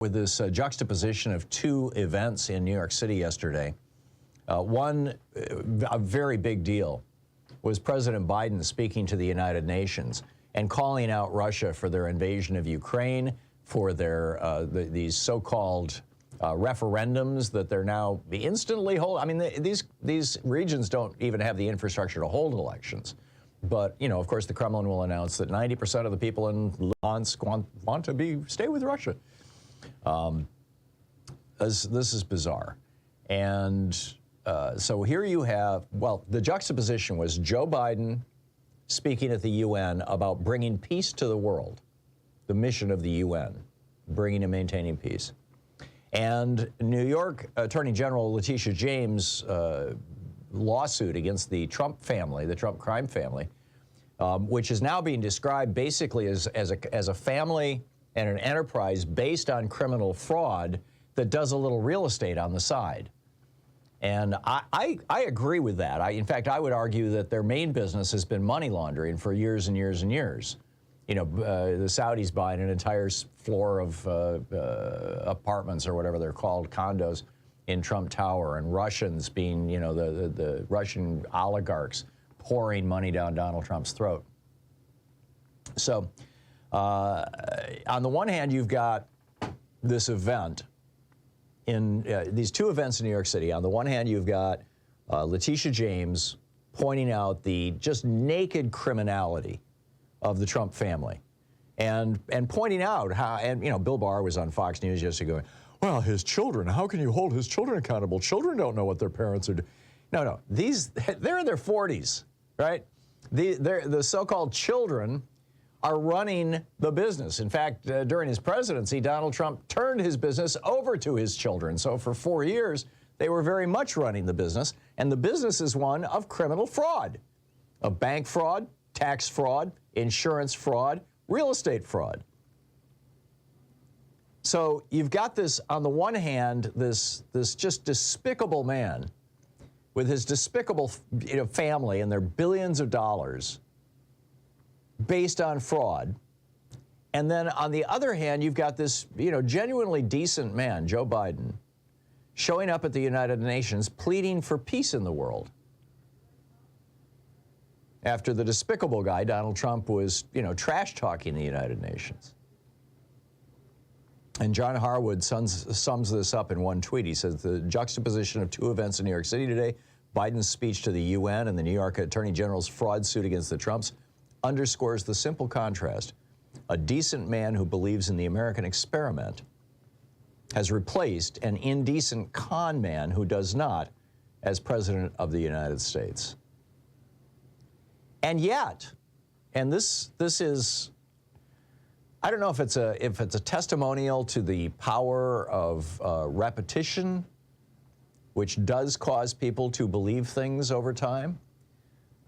with this juxtaposition of two events in New York City yesterday. One, a very big deal, was President Biden speaking to the United Nations and calling out Russia for their invasion of Ukraine, for their these so-called referendums that they're now instantly holding. I mean, these regions don't even have the infrastructure to hold elections. But, you know, of course, the Kremlin will announce that 90% of the people in Luhansk want to stay with Russia. This is bizarre. And so here you have, well, the juxtaposition was Joe Biden speaking at the UN about bringing peace to the world, the mission of the UN, bringing and maintaining peace. And New York Attorney General Letitia James' lawsuit against the Trump family, the Trump crime family, which is now being described basically as a family and an enterprise based on criminal fraud that does a little real estate on the side. And I agree with that. In fact, I would argue that their main business has been money laundering for years and years and years. You know, the Saudis buying an entire floor of apartments or whatever they're called, condos in Trump Tower, and Russians being, you know, the Russian oligarchs pouring money down Donald Trump's throat. So on the one hand, you've got this event in these two events in New York City. On the one hand, you've got Letitia James pointing out the just naked criminality of the Trump family, and pointing out how, and you know, Bill Barr was on Fox News yesterday going, well, his children, how can you hold his children accountable? Children don't know what their parents are doing. No, they're in their 40s, right? The so-called children are running the business. In fact, during his presidency, Donald Trump turned his business over to his children. So for 4 years, they were very much running the business, and the business is one of criminal fraud, of bank fraud, tax fraud, insurance fraud, real estate fraud. So you've got this, on the one hand, this just despicable man with his despicable, you know, family and their billions of dollars based on fraud. And then on the other hand, you've got this, you know, genuinely decent man, Joe Biden, showing up at the United Nations pleading for peace in the world, after the despicable guy, Donald Trump, was, you know, trash-talking the United Nations. And John Harwood sums this up in one tweet. He says, the juxtaposition of two events in New York City today, Biden's speech to the UN and the New York Attorney General's fraud suit against the Trumps, underscores the simple contrast. A decent man who believes in the American experiment has replaced an indecent con man who does not as President of the United States. And yet, and this is, I don't know if it's a testimonial to the power of repetition, which does cause people to believe things over time.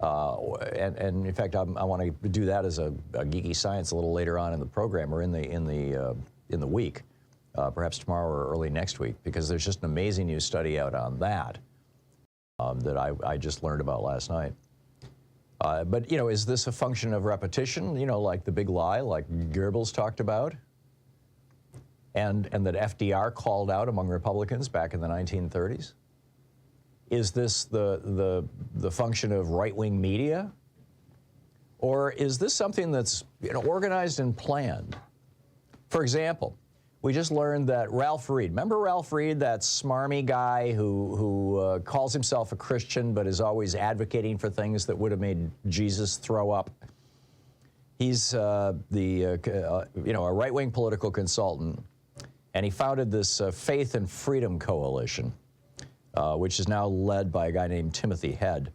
And in fact, I want to do that as a geeky science a little later on in the program, or in the week, perhaps tomorrow or early next week, because there's just an amazing new study out on that that I just learned about last night. But, you know, is this a function of repetition, you know, like the big lie, like Goebbels talked about, and that FDR called out among Republicans back in the 1930s? Is this the function of right-wing media? Or is this something that's, you know, organized and planned? For example, we just learned that Ralph Reed, remember Ralph Reed, that smarmy guy who calls himself a Christian but is always advocating for things that would have made Jesus throw up? He's you know, a right-wing political consultant, and he founded this Faith and Freedom Coalition, which is now led by a guy named Timothy Head.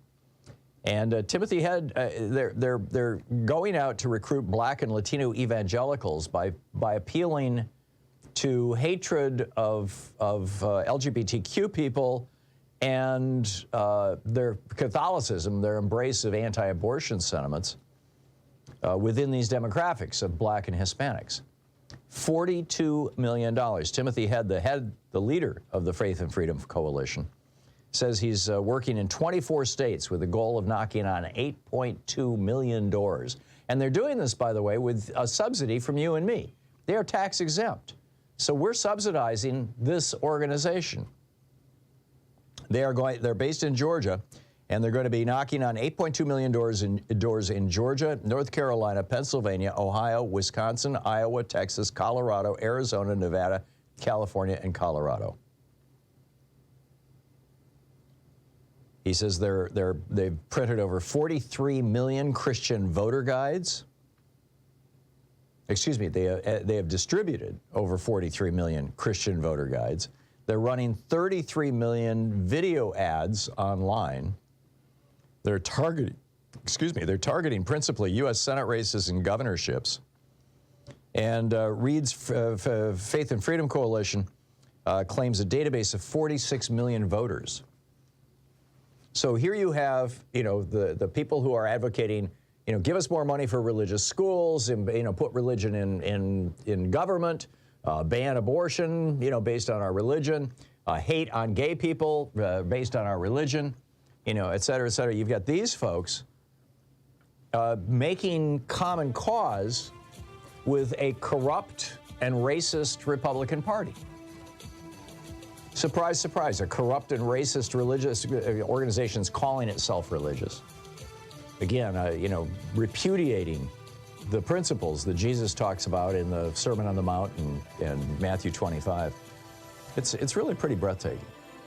And Timothy Head, they're going out to recruit Black and Latino evangelicals by appealing to hatred of LGBTQ people and their Catholicism, their embrace of anti-abortion sentiments within these demographics of Black and Hispanics. $42 million. Timothy Head, the leader of the Faith and Freedom Coalition, says he's working in 24 states with the goal of knocking on 8.2 million doors. And they're doing this, by the way, with a subsidy from you and me. They are tax exempt. So we're subsidizing this organization. They're based in Georgia, and they're going to be knocking on 8.2 million doors in Georgia, North Carolina, Pennsylvania, Ohio, Wisconsin, Iowa, Texas, Colorado, Arizona, Nevada, California, and Colorado. He says they've printed over 43 million Christian voter guides. Excuse me, they have distributed over 43 million Christian voter guides. They're running 33 million video ads online. They're targeting principally U.S. Senate races and governorships. And Reed's Faith and Freedom Coalition claims a database of 46 million voters. So here you have, the people who are advocating, give us more money for religious schools, and put religion in government, ban abortion, based on our religion, hate on gay people based on our religion, et cetera, et cetera. You've got these folks making common cause with a corrupt and racist Republican Party. Surprise, surprise, a corrupt and racist religious organization is calling itself religious. Again, repudiating the principles that Jesus talks about in the Sermon on the Mount and Matthew 25. It's really pretty breathtaking.